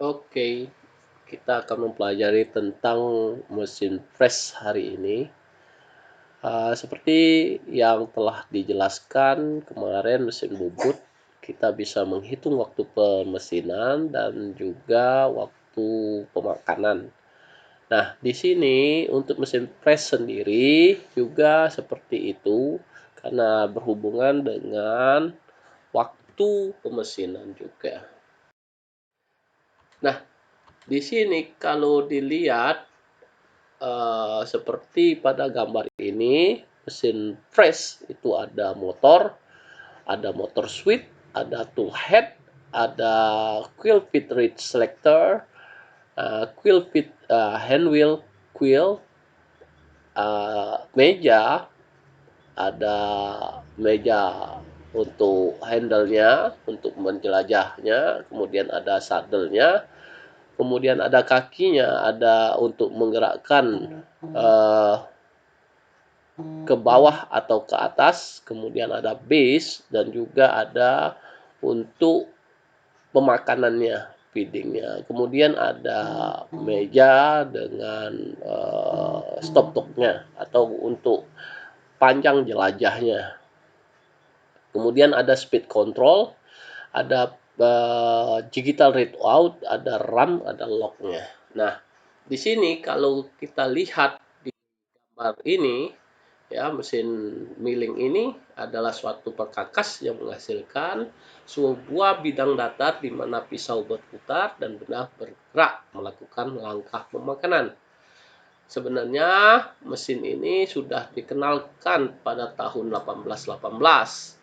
Oke, kita akan mempelajari tentang mesin press hari ini. Seperti yang telah dijelaskan kemarin mesin bubut, kita bisa menghitung waktu pemesinan dan juga waktu pemakanan. Nah, di sini untuk mesin press sendiri juga seperti itu, karena berhubungan dengan waktu pemesinan juga. Nah, di sini kalau dilihat seperti pada gambar ini, mesin press itu ada motor switch, ada tool head, ada quill fit reed selector, quill fit hand wheel quill, meja, ada meja untuk handle-nya, untuk menjelajahnya, kemudian ada saddle-nya, kemudian ada kakinya, ada untuk menggerakkan uh, ke bawah atau ke atas, kemudian ada base dan juga ada untuk pemakanannya, feedingnya. Kemudian ada meja dengan stop torque-nya atau untuk panjang jelajahnya. Kemudian ada speed control, ada digital read out, ada RAM, ada lock-nya. Nah, di sini kalau kita lihat di gambar ini, ya, mesin milling ini adalah suatu perkakas yang menghasilkan sebuah bidang datar di mana pisau berputar dan benda bergerak melakukan langkah pemakanan. Sebenarnya mesin ini sudah dikenalkan pada tahun 1818.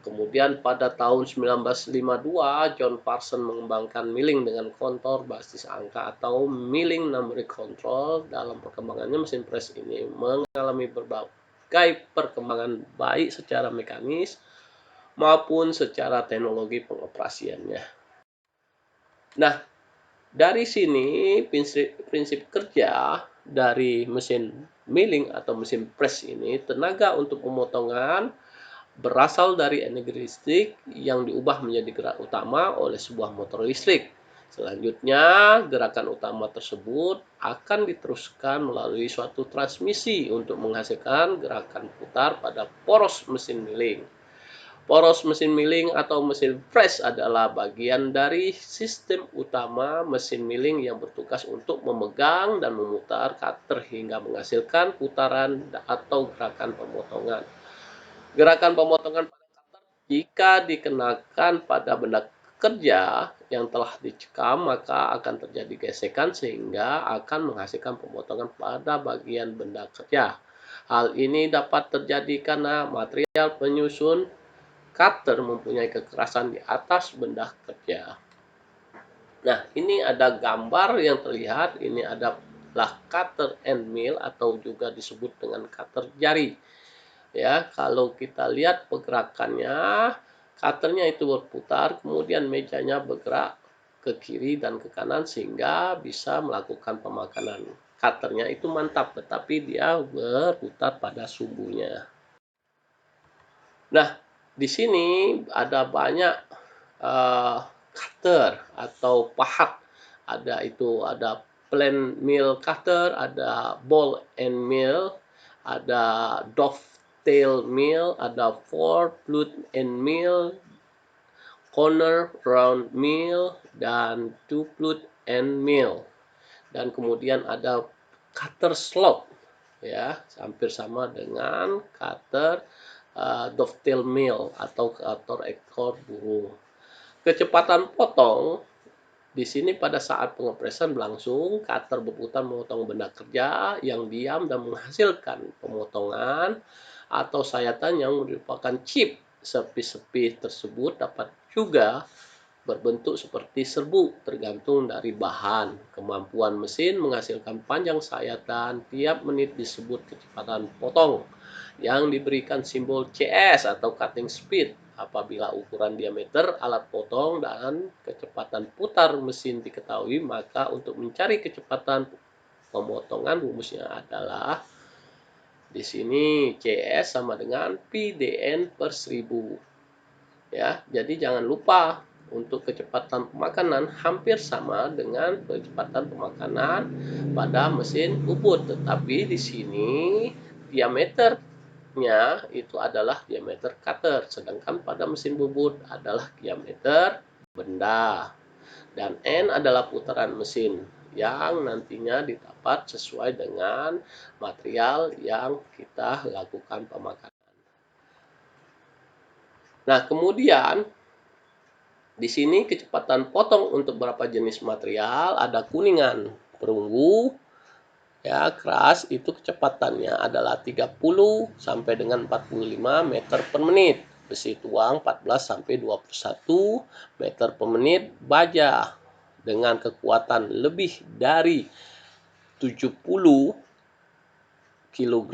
Kemudian pada tahun 1952, John Parsons mengembangkan milling dengan kontur basis angka atau milling numeric control. Dalam perkembangannya, mesin press ini mengalami berbagai perkembangan baik secara mekanis maupun secara teknologi pengoperasiannya. Nah, dari sini prinsip kerja dari mesin milling atau mesin press ini, tenaga untuk pemotongan berasal dari energi listrik yang diubah menjadi gerak utama oleh sebuah motor listrik. Selanjutnya, gerakan utama tersebut akan diteruskan melalui suatu transmisi untuk menghasilkan gerakan putar pada poros mesin milling. Poros mesin milling atau mesin press adalah bagian dari sistem utama mesin milling yang bertugas untuk memegang dan memutar cutter hingga menghasilkan putaran atau gerakan pemotongan. Gerakan pemotongan pada cutter jika dikenakan pada benda kerja yang telah dicekam, maka akan terjadi gesekan sehingga akan menghasilkan pemotongan pada bagian benda kerja. Hal ini dapat terjadi karena material penyusun cutter mempunyai kekerasan di atas benda kerja. Nah, ini ada gambar yang terlihat, ini adalah cutter end mill atau juga disebut dengan cutter jari. Ya, kalau kita lihat pergerakannya, cutternya itu berputar, kemudian mejanya bergerak ke kiri dan ke kanan sehingga bisa melakukan pemakanan. Cutternya itu mantap, tetapi dia berputar pada sumbunya. Nah, di sini ada banyak cutter atau pahat. Ada plain mill cutter, ada ball and mill, ada dovetail mill, ada four flute and mill, corner round mill, dan two flute and mill. Dan kemudian ada cutter slot, ya, hampir sama dengan cutter dovetail mill atau cutter ekor burung. Kecepatan potong di sini pada saat pengepresan berlangsung, cutter berputar memotong benda kerja yang diam dan menghasilkan pemotongan atau sayatan yang merupakan chip. Sepi-sepi tersebut dapat juga berbentuk seperti serbuk tergantung dari bahan. Kemampuan mesin menghasilkan panjang sayatan tiap menit disebut kecepatan potong yang diberikan simbol CS atau cutting speed. Apabila ukuran diameter alat potong dan kecepatan putar mesin diketahui, maka untuk mencari kecepatan pemotongan rumusnya adalah di sini CS sama dengan PDN per 1000. Ya, jadi jangan lupa untuk kecepatan pemakanan hampir sama dengan kecepatan pemakanan pada mesin bubut, tetapi di sini diameternya itu adalah diameter cutter, sedangkan pada mesin bubut adalah diameter benda. Dan N adalah putaran mesin yang nantinya didapat sesuai dengan material yang kita lakukan pemakanan. Nah, kemudian di sini kecepatan potong untuk beberapa jenis material ada kuningan, perunggu, ya keras itu kecepatannya adalah 30 sampai dengan 45 meter per menit. Besi tuang 14 sampai 21 meter per menit. Baja dengan kekuatan lebih dari 70 kg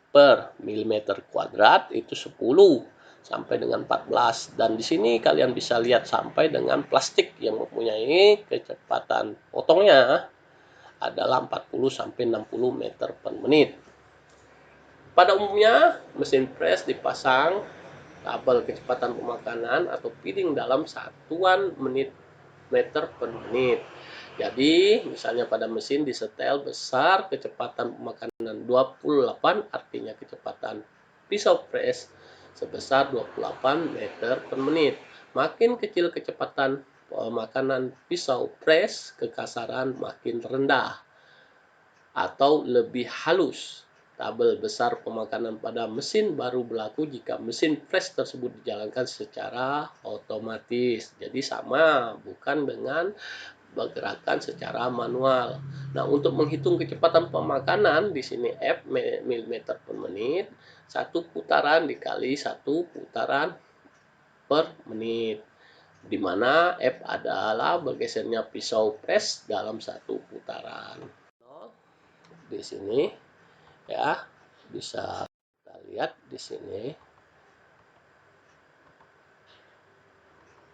per milimeter kuadrat itu 10 sampai dengan 14, dan di sini kalian bisa lihat sampai dengan plastik yang mempunyai kecepatan potongnya adalah 40 sampai 60 meter per menit. Pada umumnya mesin press dipasang tabel kecepatan pemakanan atau feeding dalam satuan menit meter per menit. Jadi misalnya pada mesin disetel besar kecepatan pemakanan 28, artinya kecepatan pisau press sebesar 28 meter per menit. Makin kecil kecepatan pemakanan pisau press, kekasaran makin rendah atau lebih halus. Tabel besar pemakanan pada mesin baru berlaku jika mesin press tersebut dijalankan secara otomatis. Jadi sama, bukan dengan bergerakan secara manual. Nah, untuk menghitung kecepatan pemakanan di sini F milimeter per menit, satu putaran dikali satu putaran per menit, di mana F adalah bergesernya pisau press dalam satu putaran. Di sini ya bisa kita lihat di sini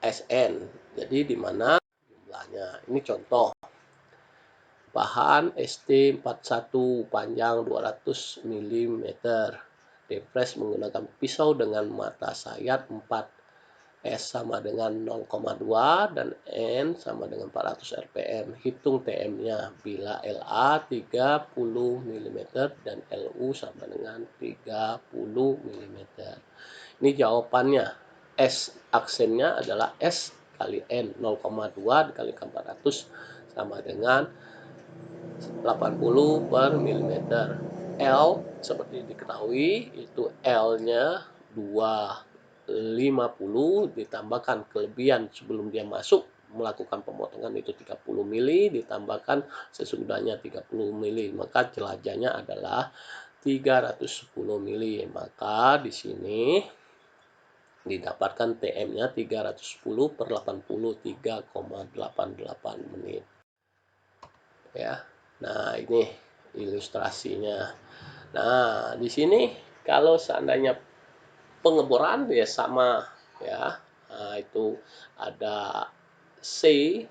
SN. Jadi di mana jumlahnya. Ini contoh. Bahan ST41 panjang 200 mm. Depres menggunakan pisau dengan mata sayat 4. S sama dengan 0,2 dan N sama dengan 400 rpm. Hitung TM-nya bila LA 30 mm dan LU sama dengan 30 mm. Ini jawabannya. S aksennya adalah S kali N, 0,2 dikali 400 sama dengan 80 per milimeter. L seperti diketahui itu L-nya 250 ditambahkan kelebihan sebelum dia masuk melakukan pemotongan itu 30 mili ditambahkan sesudahnya 30 mili, maka jelajahnya adalah 310 mili. Maka di sini didapatkan TM-nya 310 per 80, 3,88 menit. Ya. Nah, ini ilustrasinya. Nah, di sini kalau seandainya pengeboran ya sama ya. Nah, itu ada C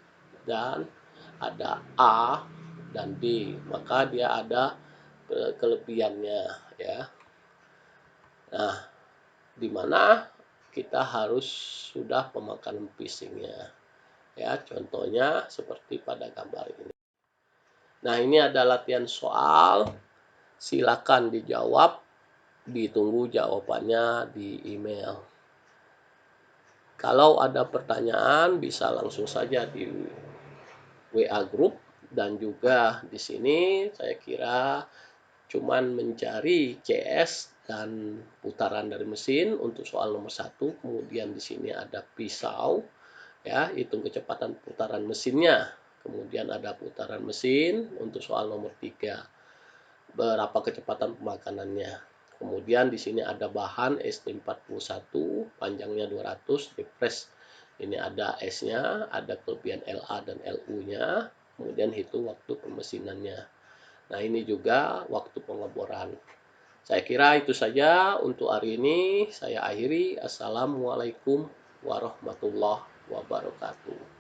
dan ada A dan B, maka dia ada kelebihannya ya. Nah, di mana kita harus sudah pemakanan pisingnya ya, contohnya seperti pada gambar ini. Nah, ini ada latihan soal, silakan dijawab, ditunggu jawabannya di email. Kalau ada pertanyaan bisa langsung saja di WA group, dan juga di sini saya kira cuman mencari CS dan putaran dari mesin untuk soal nomor 1, kemudian di sini ada pisau ya, hitung kecepatan putaran mesinnya. Kemudian ada putaran mesin untuk soal nomor 3, berapa kecepatan pemakanannya. Kemudian di sini ada bahan ST41 panjangnya 200, depres ini ada S-nya, ada kelebihan LA dan LU-nya, kemudian hitung waktu pemesinannya. Nah, ini juga waktu pengeboran. Saya kira itu saja untuk hari ini. Saya akhiri. Assalamualaikum warahmatullahi wabarakatuh.